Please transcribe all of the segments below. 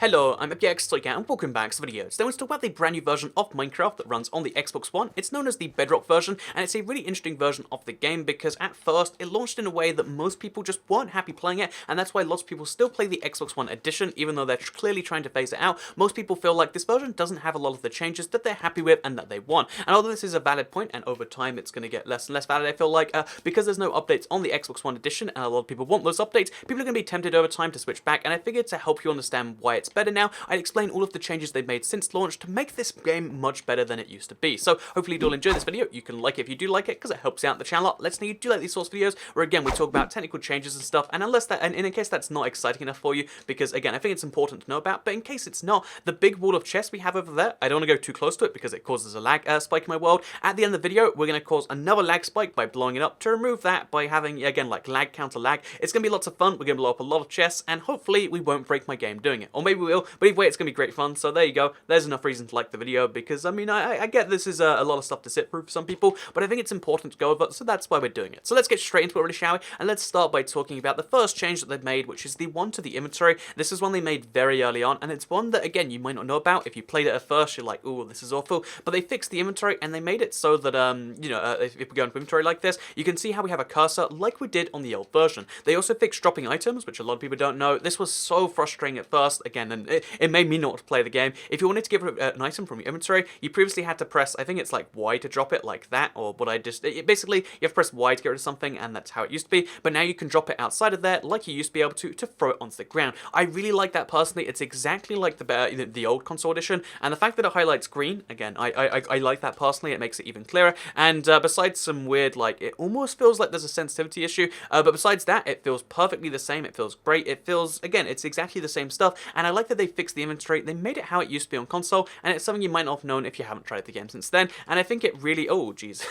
Hello, I'm Elgato and welcome back to the video. Today let's talk about the brand new version of Minecraft that runs on the Xbox One. It's known as the Bedrock version, and it's a really interesting version of the game because at first it launched in a way that most people just weren't happy playing it, and that's why lots of people still play the Xbox One edition, even though they're clearly trying to phase it out. Most people feel like this version doesn't have a lot of the changes that they're happy with and that they want. And although this is a valid point, and over time it's going to get less and less valid, I feel like, because there's no updates on the Xbox One edition, and a lot of people want those updates, people are going to be tempted over time to switch back, and I figured to help you understand why it's better now, I'd explain all of the changes they've made since launch to make this game much better than it used to be. So hopefully you'll enjoy this video. You can like it if you do like it, because it helps out the channel a lot. Let's know you do like these sorts of videos, where again we talk about technical changes and stuff, and in case that's not exciting enough for you, because again I think it's important to know about, but in case it's not, the big wall of chest we have over there, I don't want to go too close to it because it causes a lag spike in my world. At the end of the video, we're going to cause another lag spike by blowing it up. To remove that by having, again, like lag counter lag, it's going to be lots of fun. We're going to blow up a lot of chests, and hopefully we won't break my game doing it. Or maybe we will, but either way it's going to be great fun. So there you go. There's enough reason to like the video, because I mean I get this is a lot of stuff to sit through for some people, but I think it's important to go over, so that's why we're doing it. So let's get straight into it, really, shall we? And let's start by talking about the first change that they've made, which is the one to the inventory. This is one they made very early on, and it's one that, again, you might not know about. If you played it at first, you're like, oh, this is awful, but they fixed the inventory, and they made it so that, if we go into inventory like this, you can see how we have a cursor like we did on the old version. They also fixed dropping items, which a lot of people don't know. This was so frustrating at first, again, and it made me not want to play the game. If you wanted to get an item from your inventory, you previously had to press, I think it's like Y to drop it, like that, or what I just, basically, you have to press Y to get rid of something, and that's how it used to be, but now you can drop it outside of there, like you used to be able to throw it onto the ground. I really like that personally. It's exactly like the old console edition, and the fact that it highlights green, again, I like that personally. It makes it even clearer, and besides some weird, like, it almost feels like there's a sensitivity issue, but besides that, it feels perfectly the same. It feels great. It feels, again, it's exactly the same stuff, and I like that they fixed the inventory. They made it how it used to be on console, and it's something you might not have known if you haven't tried the game since then, and I think it really, oh, geez,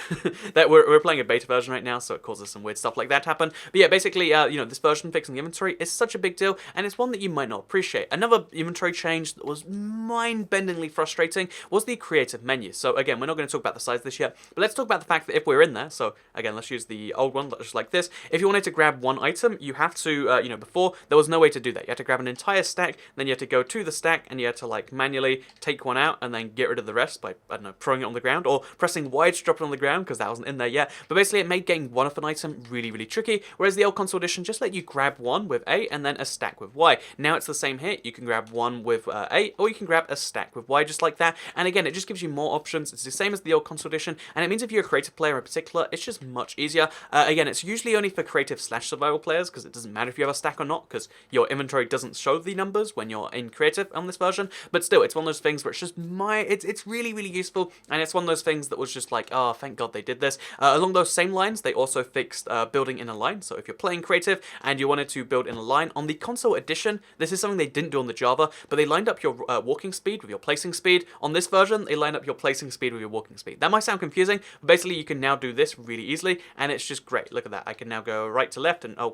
that we're playing a beta version right now, so it causes some weird stuff like that to happen, but yeah, basically, this version fixing the inventory is such a big deal, and it's one that you might not appreciate. Another inventory change that was mind-bendingly frustrating was the creative menu. So again, we're not going to talk about the size of this yet, but let's talk about the fact that if we're in there, so again, let's use the old one, just like this. If you wanted to grab one item, you have to, before, there was no way to do that. You had to grab an entire stack, then you had to go to the stack, and you had to, like, manually take one out, and then get rid of the rest by, I don't know, throwing it on the ground, or pressing Y to drop it on the ground, because that wasn't in there yet. But basically, it made getting one of an item really, really tricky, whereas the old console edition just let you grab one with A, and then a stack with Y. Now it's the same here. You can grab one with A, or you can grab a stack with Y, just like that. And again, it just gives you more options. It's the same as the old console edition, and it means if you're a creative player in particular, it's just much easier. Again, it's usually only for creative/survival players, because it doesn't matter if you have a stack or not, because your inventory doesn't show the numbers when you're in creative on this version. But still, it's one of those things where it's just it's really, really useful, and it's one of those things that was just like, oh, thank God they did this. Along those same lines, they also fixed building in a line. So if you're playing creative and you wanted to build in a line on the console edition, this is something they didn't do on the Java, but they lined up your walking speed with your placing speed. On this version, they line up your placing speed with your walking speed. That might sound confusing, but basically you can now do this really easily, and it's just great. Look at that. I can now go right to left, and oh,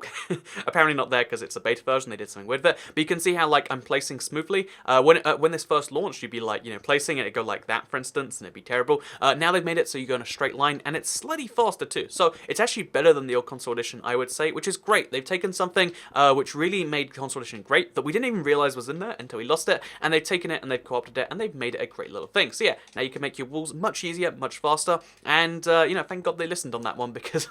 apparently not there because it's a beta version. They did something weird with it, but you can see how, like, I'm placing smoothly. When this first launched, you'd be like, placing it, it'd go like that, for instance, and it'd be terrible. Now they've made it so you go in a straight line, and it's slightly faster too. So it's actually better than the old console edition, I would say, which is great. They've taken something which really made console edition great that we didn't even realize was in there until we lost it, and they've taken it and they've co-opted it, and they've made it a great little thing. So yeah, now you can make your walls much easier, much faster, and thank God they listened on that one, because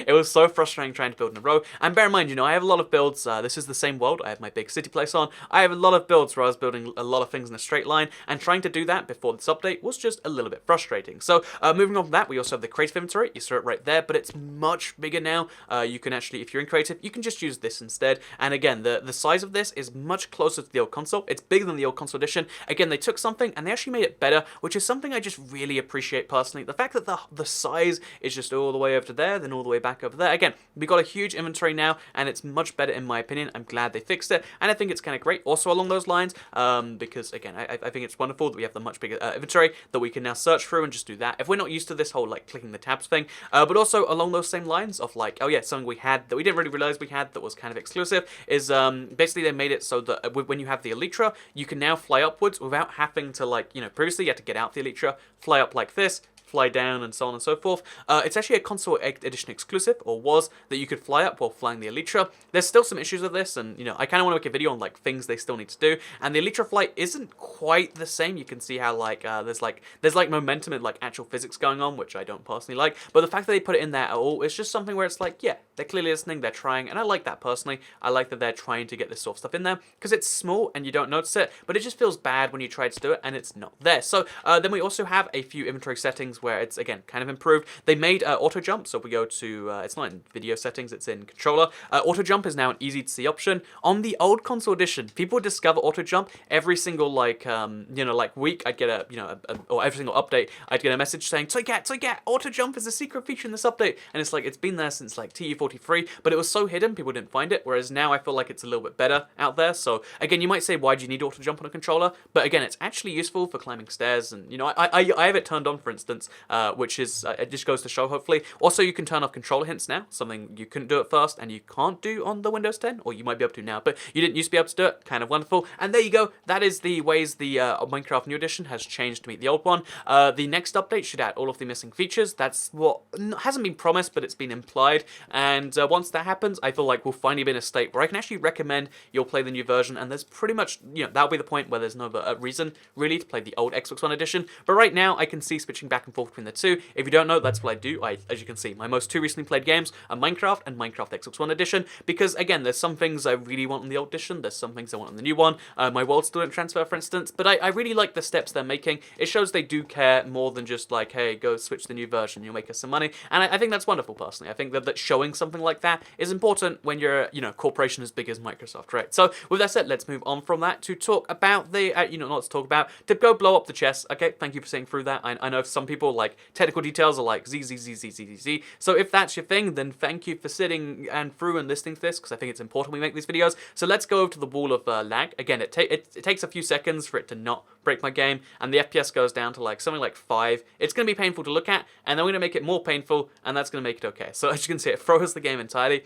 it was so frustrating trying to build in a row. And bear in mind, I have a lot of builds. This is the same world. I have my big city place on. I have a lot of builds where I was building a lot of things in a straight line, and trying to do that before this update was just a little bit frustrating. So moving on from that, we also have the creative inventory. You saw it right there, but it's much bigger now. You can actually, if you're in creative, you can just use this instead. And again, the size of this is much closer to the old console. It's bigger than the old console edition. Again, they took something and they actually made it better, which is something I just really appreciate personally. The fact that the size is just all the way over to there, then all the way back over there. Again, we've got a huge inventory now, and it's much better in my opinion. I'm glad they fixed it, and I think it's kind of great also along those lines, because again, I think it's wonderful that we have the much bigger inventory that we can now search through and just do that if we're not used to this whole, like, clicking the tabs thing. But also along those same lines of, like, oh yeah, something we had that we didn't really realize we had that was kind of exclusive is basically they made it so that when you have the Elytra, you can now fly upwards without having to, like, previously you had to get out the Elytra, fly up like this, fly down and so on and so forth. It's actually a console edition exclusive, or was, that you could fly up while flying the Elytra. There's still some issues with this, and I kind of want to make a video on like things they still need to do. And the Elytra flight isn't quite the same. You can see how like there's like momentum and like actual physics going on, which I don't personally like. But the fact that they put it in there at all, it's just something where it's like, yeah, they're clearly listening, they're trying, and I like that personally. I like that they're trying to get this sort of stuff in there because it's small and you don't notice it, but it just feels bad when you try to do it and it's not there. So then we also have a few inventory settings where it's again kind of improved. They made auto jump, so if we go to it's not in video settings, it's in controller. Auto jump is now an easy to see option. On the old console edition, people discover auto jump every single like like week. I'd get or every single update, I'd get a message saying Toy Cat, auto jump is a secret feature in this update, and it's like it's been there since like TE43, but it was so hidden people didn't find it. Whereas now I feel like it's a little bit better out there. So again, you might say, why do you need auto jump on a controller? But again, it's actually useful for climbing stairs, and I have it turned on, for instance, which is it just goes to show hopefully. Also, you can turn off controller hints now, something you couldn't do at first, and you can't do on the Windows 10, or you might be able to now, but you didn't used to be able to do it. Kind of wonderful. And there you go. That is the ways the Minecraft New Edition has changed to meet the old one. The next update should add all of the missing features. That's what hasn't been promised, but it's been implied. And once that happens, I feel like we'll finally be in a state where I can actually recommend you'll play the new version, and there's pretty much, that'll be the point where there's no reason really to play the old Xbox One edition. But right now, I can see switching back and forth between the two. If you don't know, that's what I do. As you can see, my most two recently played games are Minecraft and Minecraft Xbox One edition, because again, there's some things I really want on the old edition, there's some things I want on the new one. My world still didn't transfer, for instance, but I really like the steps they're making. It shows they do care more than just like, hey, go switch to the new version, you'll make us some money. And I think that's wonderful, personally. I think that showing something like that is important when you're a corporation as big as Microsoft, right? So with that said, let's move on from that to talk about the not to talk about, to go blow up the chests. Okay, thank you for saying through that. I know some people like technical details are like Z. So if that's your thing, then thank you for sitting and through and listening to this, because I think it's important we make these videos. So let's go over to the wall of lag. Again, it takes a few seconds for it to not break my game, and the FPS goes down to like something like 5. It's going to be painful to look at, and then we're going to make it more painful, and that's going to make it okay. So as you can see, it froze the game entirely.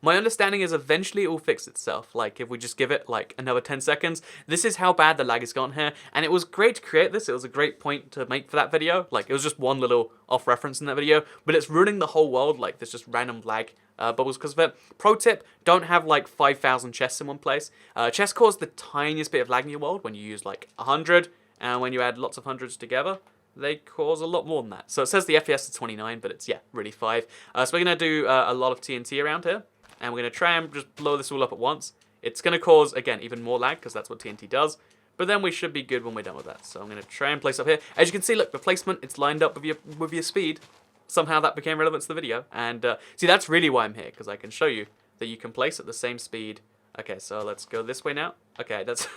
My understanding is eventually it will fix itself, like if we just give it like another 10 seconds. This is how bad the lag has gone here, and it was great to create this. It was a great point to make for that video. Like, it was just one little off reference in that video, but it's ruining the whole world. Like, there's just random lag bubbles because of it. Pro tip, don't have like 5,000 chests in one place. Chests cause the tiniest bit of lag in your world when you use like 100, and when you add lots of hundreds together, they cause a lot more than that. So it says the FPS is 29, but it's, yeah, really 5. So we're going to do a lot of TNT around here, and we're going to try and just blow this all up at once. It's going to cause, again, even more lag, because that's what TNT does. But then we should be good when we're done with that. So I'm going to try and place up here. As you can see, look, the placement, it's lined up with your speed. Somehow that became relevant to the video. And see, that's really why I'm here, because I can show you that you can place at the same speed. Okay, so let's go this way now. Okay, that's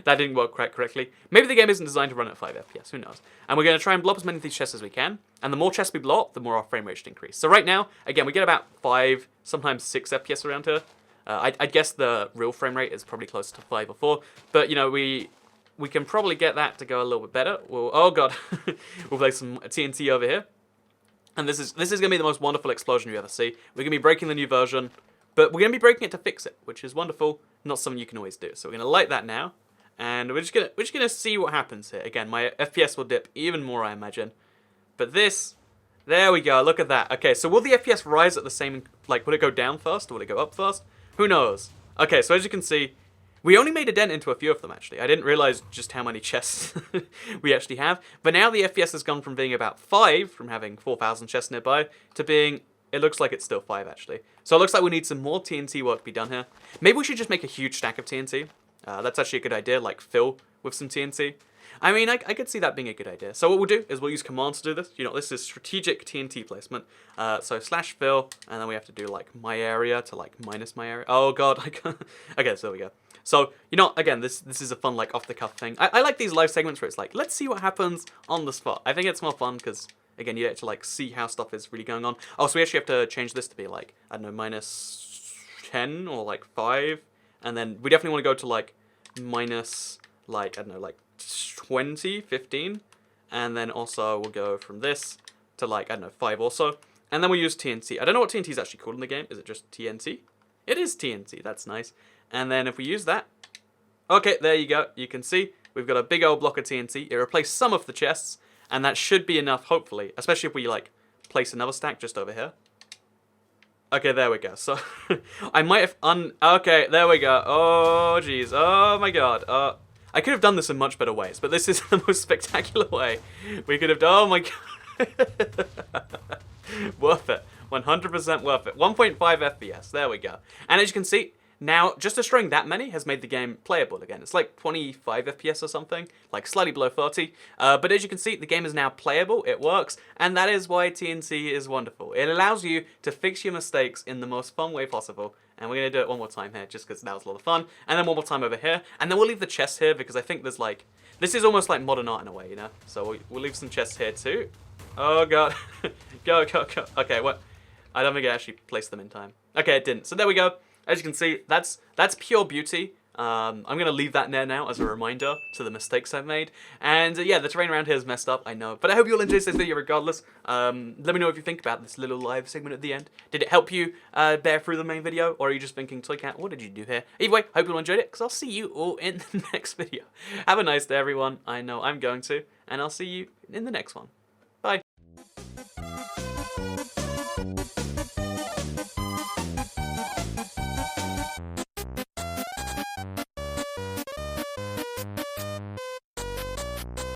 that didn't work quite correctly. Maybe the game isn't designed to run at 5 FPS, who knows. And we're going to try and blow up as many of these chests as we can. And the more chests we blow up, the more our frame rate should increase. So right now, again, we get about 5, sometimes 6 FPS around here. I guess the real frame rate is probably close to 5 or 4. But, we can probably get that to go a little bit better. Oh, God. We'll place some TNT over here. And this is going to be the most wonderful explosion you ever see. We're going to be breaking the new version. But we're going to be breaking it to fix it, which is wonderful. Not something you can always do. So we're going to light that now. And we're just going to see what happens here. Again, my FPS will dip even more, I imagine. But this, there we go. Look at that. Okay, so will the FPS rise at the same, like, will it go down first or will it go up first? Who knows? Okay, so as you can see, we only made a dent into a few of them, actually. I didn't realize just how many chests we actually have. But now the FPS has gone from being about 5, from having 4,000 chests nearby, to being, it looks like it's still 5, actually. So it looks like we need some more TNT work to be done here. Maybe we should just make a huge stack of TNT. That's actually a good idea, like fill with some TNT. I mean, I could see that being a good idea. So what we'll do is we'll use commands to do this. This is strategic TNT placement. So /fill, and then we have to do like my area to like minus my area. Oh God, I can't. Okay, so there we go. So, again, this is a fun, like, off-the-cuff thing. I like these live segments where it's like, let's see what happens on the spot. I think it's more fun because, again, you get to, like, see how stuff is really going on. Oh, so we actually have to change this to be, like, I don't know, minus 10 or, like, 5. And then we definitely want to go to, like, minus, like, I don't know, like, 20, 15. And then also we'll go from this to, like, I don't know, 5 also. And then we'll use TNT. I don't know what TNT is actually called in the game. Is it just TNT? It is TNT. That's nice. And then if we use that, okay, there you go. You can see we've got a big old block of TNT. It replaced some of the chests, And that should be enough, hopefully, especially if we, like, place another stack just over here. Okay, there we go. So, I might have okay, there we go. Oh, jeez. Oh, my God. I could have done this in much better ways, but this is the most spectacular way we could have done. Oh, my God. Worth it. 100% worth it. 1.5 FPS. There we go. And as you can see, now, just destroying that many has made the game playable again. It's like 25 FPS or something, like slightly below 30. But as you can see, the game is now playable, it works, and that is why TNT is wonderful. It allows you to fix your mistakes in the most fun way possible. And we're going to do it one more time here, just because that was a lot of fun. And then one more time over here. And then we'll leave the chest here, because I think there's like... This is almost like modern art in a way, you know? So we'll leave some chests here too. Oh, God. Go, go, go. Okay, what? I don't think it actually placed them in time. Okay, it didn't. So there we go. As you can see, that's pure beauty. I'm going to leave that there now as a reminder to the mistakes I've made. And yeah, the terrain around here is messed up, I know. But I hope you all enjoyed this video regardless. Let me know what you think about this little live segment at the end. Did it help you bear through the main video? Or are you just thinking, Toy Cat, what did you do here? Either way, hope you all enjoyed it, because I'll see you all in the next video. Have a nice day, everyone. I know I'm going to. And I'll see you in the next one. Bye.